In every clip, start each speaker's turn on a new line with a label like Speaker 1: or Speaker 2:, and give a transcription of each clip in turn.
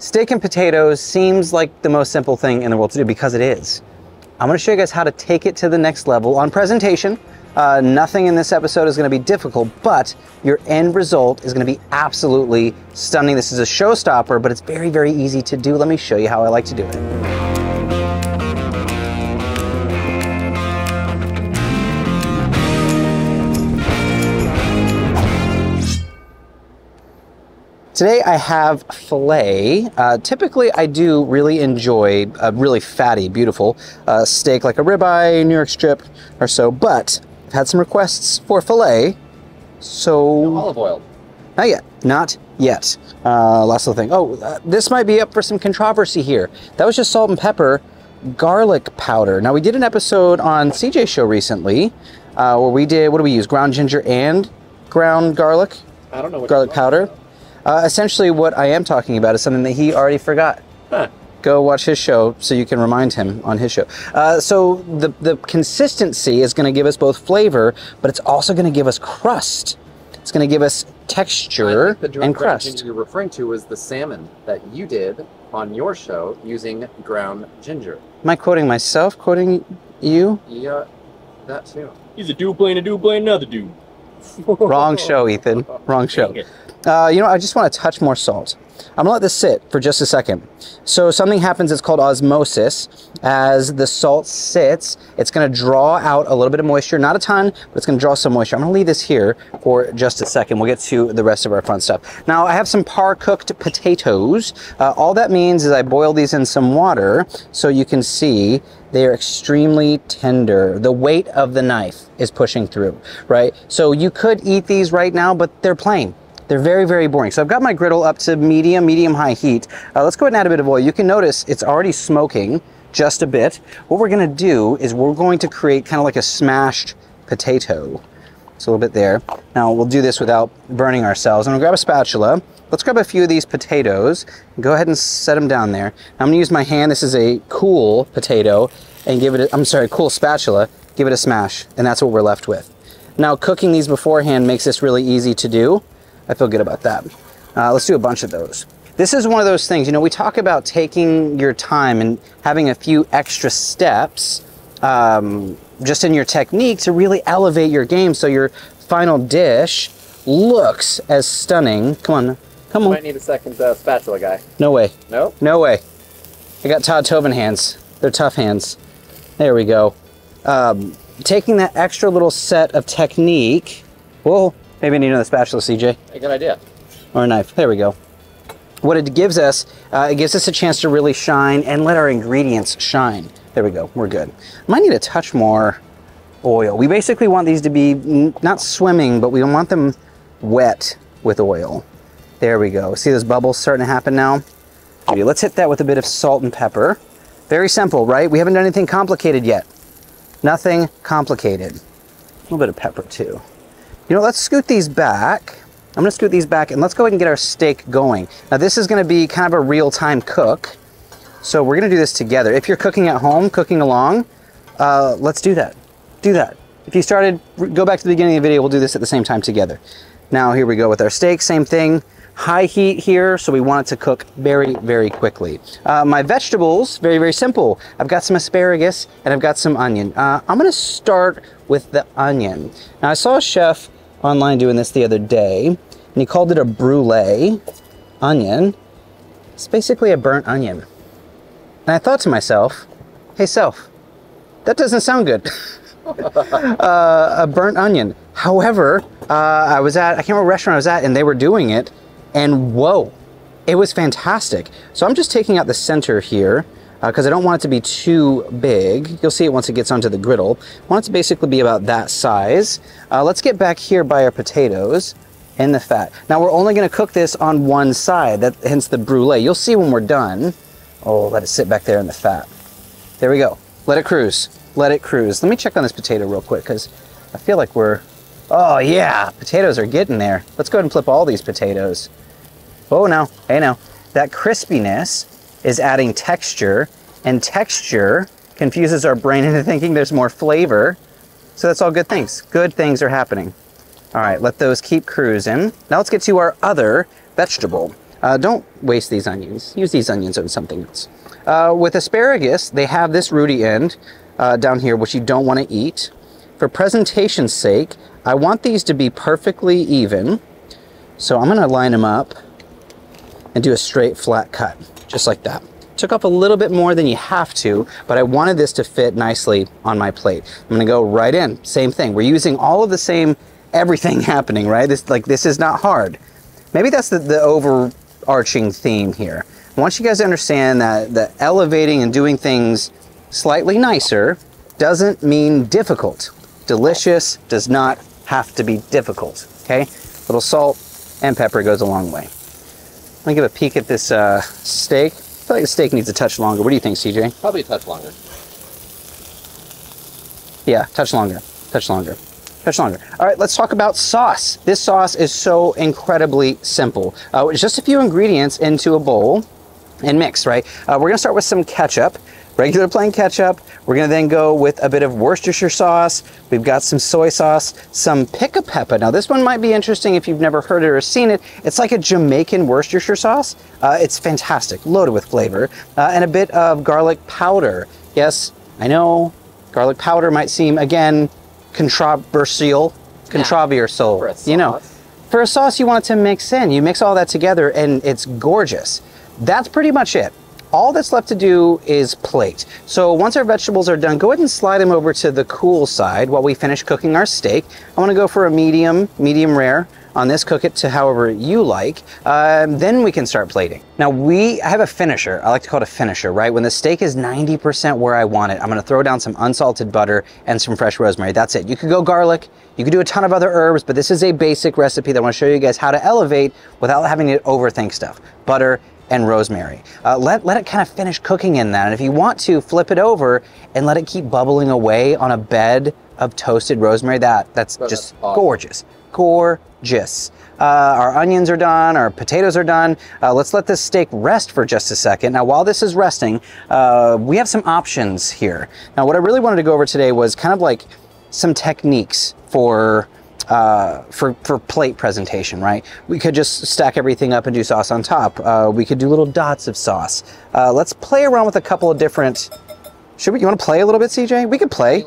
Speaker 1: Steak and potatoes seems like the most simple thing in the world to do, because it is. I'm gonna show you guys how to take it to the next level on presentation. Nothing in this episode is gonna be difficult, but your end result is gonna be absolutely stunning. This is a showstopper, but it's very, very easy to do. Let me show you how I like to do it. Today I have filet. Typically I do really enjoy a really fatty, beautiful steak like a ribeye, New York strip or so, but I've had some requests for filet, so...
Speaker 2: No olive oil.
Speaker 1: Not yet, not yet. Last little thing. Oh, this might be up for some controversy here. That was just salt and pepper, garlic powder. Now we did an episode on CJ's show recently where we did, what do we use, ground ginger and ground garlic?
Speaker 2: I don't know what
Speaker 1: garlic powder. Essentially what I am talking about is something that he already forgot.
Speaker 2: Huh.
Speaker 1: Go watch his show so you can remind him on his show. So the consistency is going to give us both flavor, but it's also going to give us crust. It's going to give us texture and crust.
Speaker 2: You're referring to was the salmon that you did on your show using ground ginger.
Speaker 1: Am I quoting myself? Quoting you?
Speaker 2: Yeah, that too.
Speaker 3: He's a dude playing another dude.
Speaker 1: Wrong show, Ethan. Wrong show. You know, I just want to touch more salt. I'm gonna let this sit for just a second. So something happens, it's called osmosis. As the salt sits, it's gonna draw out a little bit of moisture, not a ton, but it's gonna draw some moisture. I'm gonna leave this here for just a second. We'll get to the rest of our fun stuff. Now, I have some par-cooked potatoes. All that means is I boil these in some water so you can see they are extremely tender. The weight of the knife is pushing through, right? So you could eat these right now, but they're plain. They're very, very boring. So I've got my griddle up to medium-high heat. Let's go ahead and add a bit of oil. You can notice it's already smoking just a bit. What we're gonna do is we're going to create kind of like a smashed potato. It's a little bit there. Now we'll do this without burning ourselves. I'm gonna grab a spatula. Let's grab a few of these potatoes. Go ahead and set them down there. Now I'm gonna use my hand. This is a cool potato and give it cool spatula. Give it a smash, and that's what we're left with. Now cooking these beforehand makes this really easy to do. I feel good about that. Let's do a bunch of those. This is one of those things, you know, we talk about taking your time and having a few extra steps just in your technique to really elevate your game so your final dish looks as stunning. Come on, come on.
Speaker 2: You might need a second spatula, guy.
Speaker 1: No way.
Speaker 2: No?
Speaker 1: No way. I got Todd Tobin hands. They're tough hands. There we go. Taking that extra little set of technique. Whoa. Maybe I need another spatula, CJ.
Speaker 2: A good idea.
Speaker 1: Or a knife. There we go. What it gives us a chance to really shine and let our ingredients shine. There we go. We're good. Might need a touch more oil. We basically want these to be not swimming, but we want them wet with oil. There we go. See those bubbles starting to happen now? Let's hit that with a bit of salt and pepper. Very simple, right? We haven't done anything complicated yet. Nothing complicated. A little bit of pepper too. You know, let's scoot these back. I'm gonna scoot these back and let's go ahead and get our steak going. Now this is gonna be kind of a real-time cook. So we're gonna do this together. If you're cooking at home, cooking along, let's do that. Do that. If you started, go back to the beginning of the video, we'll do this at the same time together. Now here we go with our steak, same thing. High heat here, so we want it to cook very, very quickly. My vegetables, very, very simple. I've got some asparagus and I've got some onion. I'm gonna start with the onion. Now I saw a chef online doing this the other day, and he called it a brulee onion. It's basically a burnt onion. And I thought to myself, hey self, that doesn't sound good. A burnt onion. However, I can't remember what restaurant I was at, and they were doing it, and whoa, it was fantastic. So I'm just taking out the center here, because I don't want it to be too big. You'll see it once it gets onto the griddle. I want it to basically be about that size. Let's get back here by our potatoes and the fat. Now we're only gonna cook this on one side, hence the brulee. You'll see when we're done. Oh, let it sit back there in the fat. There we go. Let it cruise. Let it cruise. Let me check on this potato real quick, because I feel like oh yeah, potatoes are getting there. Let's go ahead and flip all these potatoes. Oh no, hey no. That crispiness is adding texture, and texture confuses our brain into thinking there's more flavor. So that's all good things. Good things are happening. All right, let those keep cruising. Now let's get to our other vegetable. Don't waste these onions. Use these onions on something else. With asparagus, they have this rooty end down here, which you don't want to eat. For presentation's sake, I want these to be perfectly even. So I'm going to line them up and do a straight flat cut, just like that. Took off a little bit more than you have to, but I wanted this to fit nicely on my plate. I'm going to go right in. Same thing. We're using all of the same everything happening, right? This is not hard. Maybe that's the overarching theme here. I want you guys to understand that the elevating and doing things slightly nicer doesn't mean difficult. Delicious does not have to be difficult, okay? A little salt and pepper goes a long way. I'm gonna give a peek at this steak. I feel like the steak needs a touch longer. What do you think, CJ?
Speaker 2: Probably a touch longer.
Speaker 1: Yeah, touch longer, touch longer, touch longer. All right, let's talk about sauce. This sauce is so incredibly simple. Just a few ingredients into a bowl and mix, right? We're gonna start with some ketchup, regular plain ketchup. We're gonna then go with a bit of Worcestershire sauce. We've got some soy sauce, some pica pepper. Now this one might be interesting if you've never heard it or seen it. It's like a Jamaican Worcestershire sauce. It's fantastic, loaded with flavor, and a bit of garlic powder. Yes, I know, garlic powder might seem, again, controversial, you know. For a sauce, you want it to mix in. You mix all that together and it's gorgeous. That's pretty much it. All that's left to do is plate. So once our vegetables are done, go ahead and slide them over to the cool side while we finish cooking our steak. I want to go for a medium rare on this. Cook it to however you like. Then we can start plating. Now I have a finisher. I like to call it a finisher, right? When the steak is 90% where I want it, I'm going to throw down some unsalted butter and some fresh rosemary. That's it. You could go garlic. You could do a ton of other herbs, but this is a basic recipe that I want to show you guys how to elevate without having to overthink stuff. Butter and rosemary. Let it kind of finish cooking in that. And if you want to, flip it over and let it keep bubbling away on a bed of toasted rosemary. That's just awesome. Gorgeous. Our onions are done, our potatoes are done. Let's let this steak rest for just a second. Now, while this is resting, we have some options here. Now, what I really wanted to go over today was kind of like some techniques for plate presentation, right? We could just stack everything up and do sauce on top. We could do little dots of sauce. Let's play around with a couple of different, you want to play a little bit, CJ? We could play.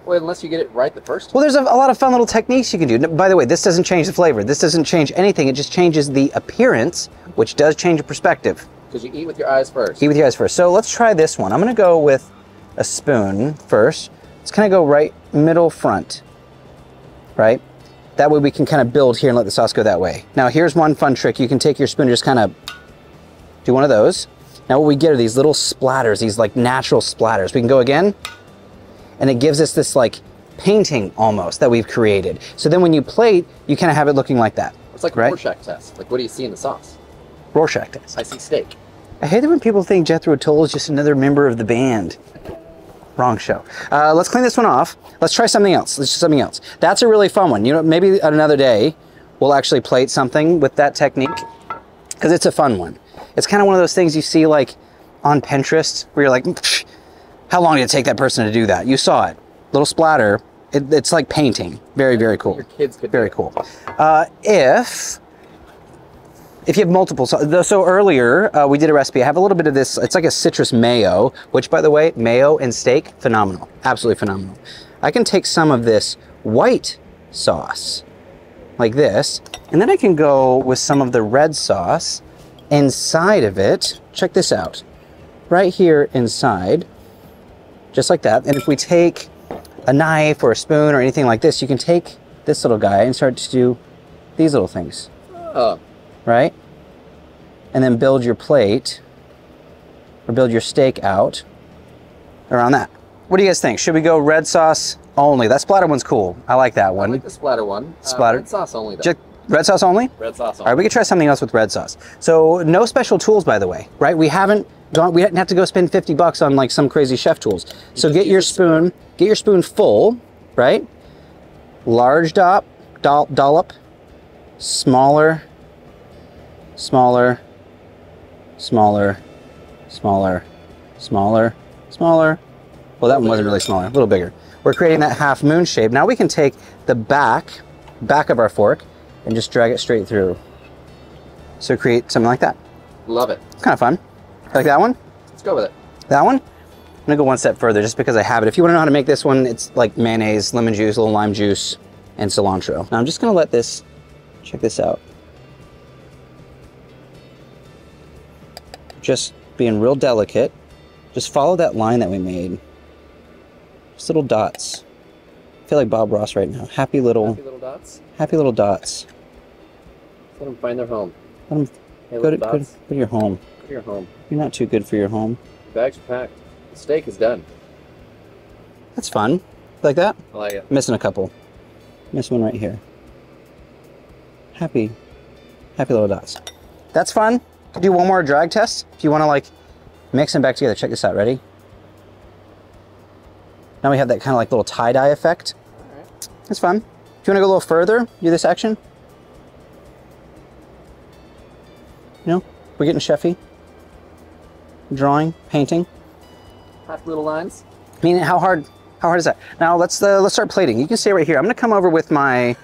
Speaker 2: Well, unless you get it right the first time.
Speaker 1: Well, there's a lot of fun little techniques you can do. By the way, this doesn't change the flavor. This doesn't change anything. It just changes the appearance, which does change the perspective.
Speaker 2: Because you eat with your eyes first.
Speaker 1: Eat with your eyes first. So let's try this one. I'm going to go with a spoon first. Let's kind of go right middle front, right? That way we can kind of build here and let the sauce go that way. Now here's one fun trick. You can take your spoon and just kind of do one of those. Now what we get are these little splatters, these like natural splatters. We can go again, and it gives us this like painting almost that we've created. So then when you plate, you kind of have it looking like that.
Speaker 2: It's like a Rorschach test. Like, what do you see in the sauce?
Speaker 1: Rorschach test.
Speaker 2: I see steak.
Speaker 1: I hate it when people think Jethro Tull is just another member of the band. Wrong show. Let's clean this one off. Let's try something else. Let's do something else. That's a really fun one. You know, maybe another day we'll actually plate something with that technique because it's a fun one. It's kind of one of those things you see like on Pinterest where you're like, how long did it take that person to do that? You saw it. Little splatter. It's like painting. Very, very cool.
Speaker 2: Your kids could
Speaker 1: very cool. If you have multiple, so earlier we did a recipe. I have a little bit of this. It's like a citrus mayo, which, by the way, mayo and steak, phenomenal, absolutely phenomenal. I can take some of this white sauce, like this, and then I can go with some of the red sauce inside of it. Check this out, right here inside, just like that. And if we take a knife or a spoon or anything like this, you can take this little guy and start to do these little things. Right? And then build your plate or build your steak out around that. What do you guys think? Should we go red sauce only? That splatter one's cool. I like that one.
Speaker 2: I like the splatter one.
Speaker 1: Splatter.
Speaker 2: Red sauce only, though.
Speaker 1: Red sauce only?
Speaker 2: Red sauce only.
Speaker 1: All right, we could try something else with red sauce. So no special tools, by the way, right? We didn't have to go spend 50 bucks on like some crazy chef tools. So get your spoon full, right? Large dollop, smaller, smaller, smaller, smaller, smaller, smaller. Well, that one wasn't really smaller, a little bigger. We're creating that half moon shape. Now we can take the back of our fork and just drag it straight through. So create something like that.
Speaker 2: Love it.
Speaker 1: It's kind of fun. Like that one?
Speaker 2: Let's go with it.
Speaker 1: That one? I'm gonna go one step further just because I have it. If you wanna know how to make this one, it's like mayonnaise, lemon juice, a little lime juice, and cilantro. Now I'm just gonna let this, check this out. Just being real delicate. Just follow that line that we made. Just little dots. I feel like Bob Ross right now. Happy little
Speaker 2: dots.
Speaker 1: Happy little dots.
Speaker 2: Let them find their home.
Speaker 1: Let them go to your home.
Speaker 2: Go to your home.
Speaker 1: You're not too good for your home.
Speaker 2: The bags are packed. The steak is done.
Speaker 1: That's fun. Like that?
Speaker 2: I like it.
Speaker 1: Missing a couple. Missing one right here. Happy little dots. That's fun. Could do one more drag test if you want to like mix them back together. Check this out. Ready? Now we have that kind of like little tie-dye effect.
Speaker 2: All right.
Speaker 1: That's fun. If you want to go a little further, do this action. You know, we're getting chefy. Drawing, painting.
Speaker 2: Happy little lines.
Speaker 1: I mean, how hard is that? Now let's start plating. You can stay right here. I'm gonna come over with my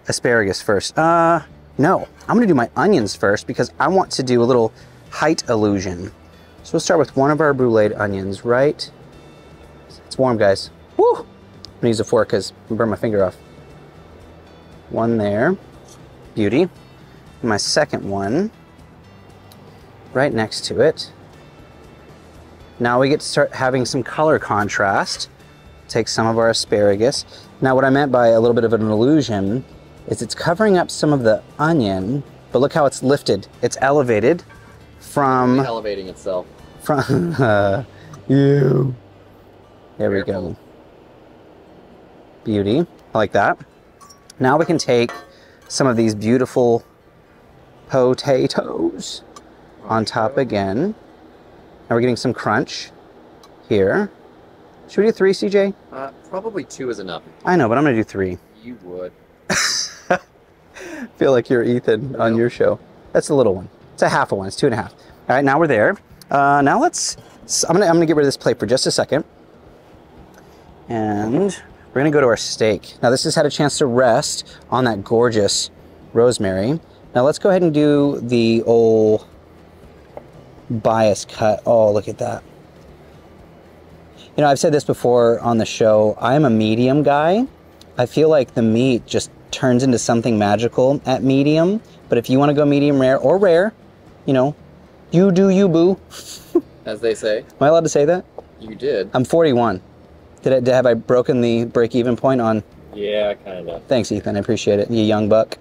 Speaker 1: asparagus first. No, I'm gonna do my onions first because I want to do a little height illusion. So we'll start with one of our bruleed onions, right? It's warm, guys. Woo! I'm gonna use a fork because I'm gonna burn my finger off. One there, beauty. And my second one, right next to it. Now we get to start having some color contrast. Take some of our asparagus. Now what I meant by a little bit of an illusion is it's covering up some of the onion, but look how it's lifted. It's elevated from...
Speaker 2: elevating itself.
Speaker 1: From, you. There we go. Beauty, I like that. Now we can take some of these beautiful potatoes on top again. Now we're getting some crunch here. Should we do 3, CJ?
Speaker 2: Probably 2 is enough.
Speaker 1: I know, but I'm gonna do 3.
Speaker 2: You would.
Speaker 1: Feel like you're Ethan on your show. That's a little one. It's a half a one. It's 2.5. All right, now we're there. Now I'm gonna get rid of this plate for just a second. And we're gonna go to our steak. Now this has had a chance to rest on that gorgeous rosemary. Now let's go ahead and do the old bias cut. Oh, look at that. You know, I've said this before on the show, I'm a medium guy. I feel like the meat just turns into something magical at medium. But if you want to go medium rare or rare, you know, you do you, boo.
Speaker 2: As they say.
Speaker 1: Am I allowed to say that?
Speaker 2: You did.
Speaker 1: I'm 41. Have I broken the break-even point on?
Speaker 3: Yeah, kind of.
Speaker 1: Thanks, Ethan. I appreciate it. You young buck.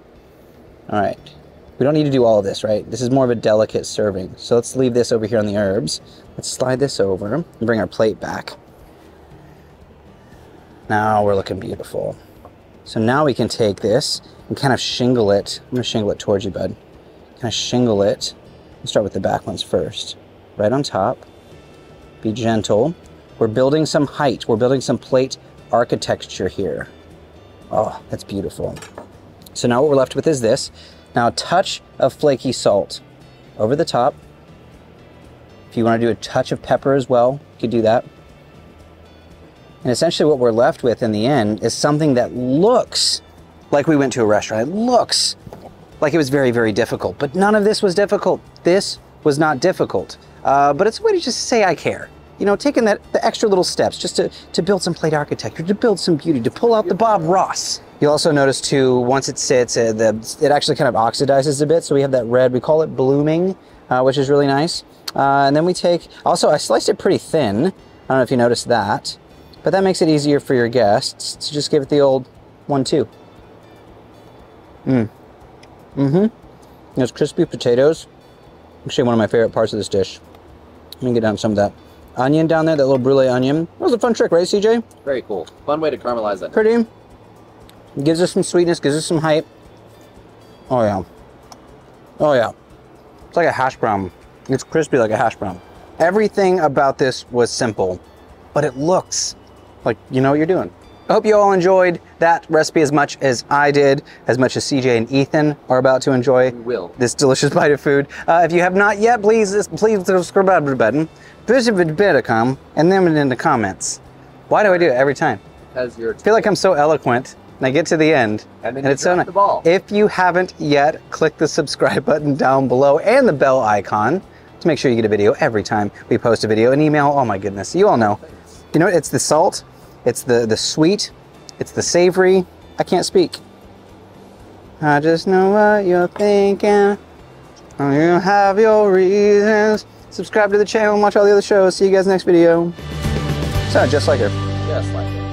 Speaker 1: All right. We don't need to do all of this, right? This is more of a delicate serving. So let's leave this over here on the herbs. Let's slide this over and bring our plate back. Now we're looking beautiful. So now we can take this and kind of shingle it. I'm gonna shingle it towards you, bud. Kind of shingle it. Let's start with the back ones first. Right on top. Be gentle. We're building some height. We're building some plate architecture here. Oh, that's beautiful. So now what we're left with is this. Now a touch of flaky salt over the top. If you want to do a touch of pepper as well, you could do that. And essentially what we're left with in the end is something that looks like we went to a restaurant. It looks like it was very, very difficult, but none of this was difficult. This was not difficult, but it's a way to just say I care. You know, taking the extra little steps just to build some plate architecture, to build some beauty, to pull out the Bob Ross. You'll also notice too, once it sits, it actually kind of oxidizes a bit. So we have that red, we call it blooming, which is really nice. And then we take, also I sliced it pretty thin. I don't know if you noticed that, but that makes it easier for your guests to just give it the old 1-2. Those crispy potatoes, actually one of my favorite parts of this dish. Let me get down some of that onion down there, that little brulee onion. That was a fun trick, right, CJ?
Speaker 2: Very cool. Fun way to caramelize that.
Speaker 1: Pretty. Gives us some sweetness, gives us some height. Oh yeah. Oh yeah. It's like a hash brown. It's crispy like a hash brown. Everything about this was simple, but it looks like you know what you're doing. I hope you all enjoyed that recipe as much as I did, as much as CJ and Ethan are about to enjoy this delicious bite of food. If you have not yet, please subscribe to the button. Visit and then in the comments. Why do I do it every time?
Speaker 2: Because you're
Speaker 1: I feel like I'm so eloquent And I get to the end,
Speaker 2: And then
Speaker 1: it's so
Speaker 2: drop
Speaker 1: nice.
Speaker 2: the ball.
Speaker 1: If you haven't yet, click the subscribe button down below and the bell icon to make sure you get a video every time we post a video. An email, oh my goodness, you all know. You know what? It's the salt, it's the sweet, it's the savory. I can't speak. I just know what you're thinking. You have your reasons. Subscribe to the channel and watch all the other shows. See you guys next video. Sounded just like her.
Speaker 2: Just like it.